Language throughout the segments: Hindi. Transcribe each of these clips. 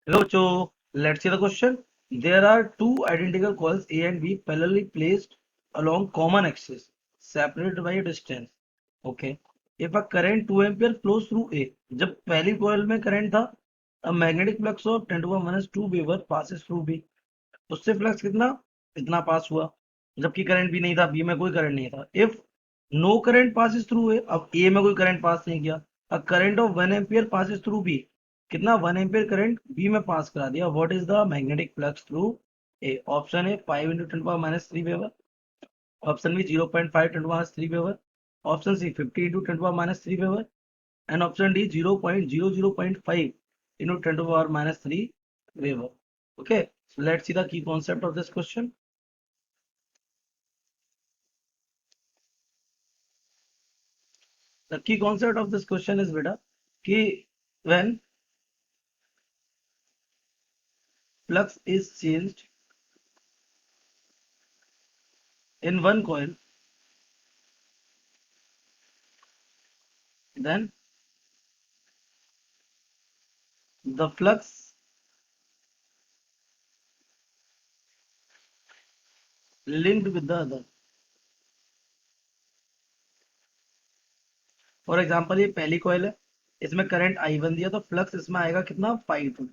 Hello, Cho. Let's see the question. There are two identical coils A and B parallelly placed along common axis, separated by a distance. Okay. If a current 2 ampere flows through A, जब पहली coil में current था, a magnetic flux of 10 to the minus 2 Weber passes through B. उससे फ्लक्स कितना इतना पास हुआ, जबकि करंट भी नहीं था, बी में कोई करंट नहीं था. If no current passes through A, अब ए में कोई करंट पास नहीं किया, a current of 1 ampere passes through B, कितना 1 एम्पियर करंट बी में पास करा दिया. What is the magnetic flux through A? Option A 5 into 10 power minus 3 weber, option B 0.5 10 minus 3 weber, option C 50 into 10 power minus 3 weber, and option D 0.005 into 10 to the power minus 3 Weber. Okay, so let's see the key concept of this question. The key concept of this question is beta कि when flux is changed in one coil, then the flux linked with the other. For example ये पहली कॉइल है, इसमें करंट I1 दिया, तो फ्लक्स इसमें आएगा कितना phi2,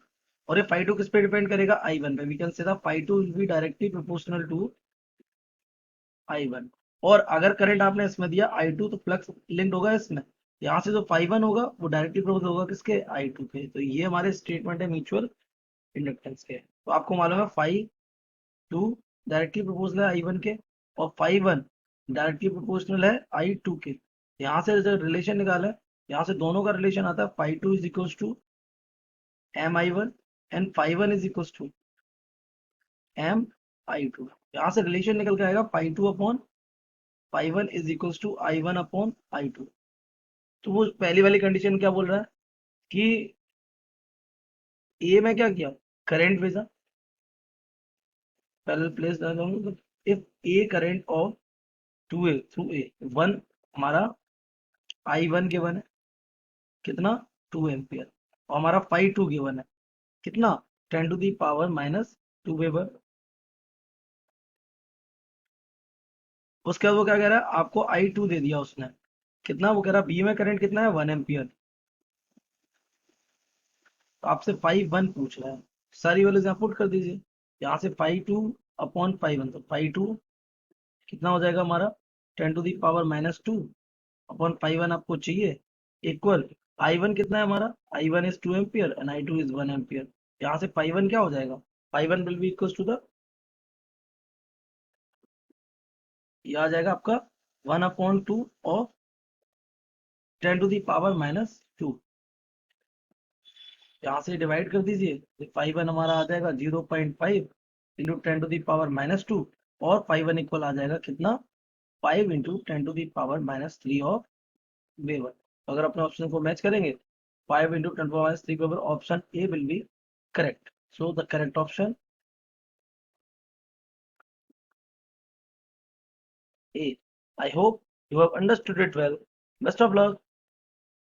और ये phi2 किस पे डिपेंड करेगा? I1 पे. We can say the phi2 will be directly proportional to I1. और अगर करंट आपने इसमें दिया I2, तो फ्लक्स लिंक्ड होगा इसमें. यहाँ से जो phi1 होगा वो डायरेक्टली प्रोपोर्शनल होगा किसके? I2 के. तो ये हमारे स्टेटमेंट है म्यूचुअल इंडक्टेंस के. तो आपको मालूम है phi2 डायरेक्टली प्रोपोर्शनल है I1 के, और phi1 डायरेक्टली प्रोपोर्शनल है I2 के. यहाँ से जो रिलेशन निकाला है, यहाँ से दोनों का रिलेशन आता है phi2 is equals to mi1 and phi1 is equals to mi2. यहाँ से रिलेशन निकल के आएगा phi2 upon phi1 is equals to I1 upon I2. तो वो पहली वाली कंडीशन क्या बोल रहा है कि ए में क्या किया, करंट भेजा, पैरेलल प्लेस डालूंगा. If A current of 2A through a, one हमारा I1 के वन है कितना 2 एम्पियर, और हमारा phi2 के वन है कितना 10 to the power minus 2 weber. उसके बाद वो क्या कह रहा है, आपको I2 दे दिया उसने कितना, वो कह रहा है बी में करंट कितना है 1 एम्पियर. तो आपसे phi1 पूछ रहा है, सारी वैल्यूज यहाँ पुट कर दीजिए. यहाँ से phi2 अपॉन phi1, तो phi2 कितना हो जाएगा हमारा 10 to the power minus 2 upon phi1 आपको चाहिए इक्वल I1 कितना है हमारा, I1 is 2 ampere and I2 is 1 ampere. यहाँ से phi1 क्या हो जाएगा, phi1 will be equal to the, ये आ जाएगा आपका 1 upon 2 of 10 to the power minus 2. यहाँ से डिवाइड कर दीजिए, तो phi1 हमारा आ जाएगा 0.5 into 10 to the power minus 2, और phi1 इक्वल आ जाएगा कितना 5 into 10 to the power minus 3 of weber. अगर अपने ऑप्शन को मैच करेंगे, 5 into 10 to minus 3 weber, option A will be correct. So the correct option A. I hope you have understood it well. Best of luck.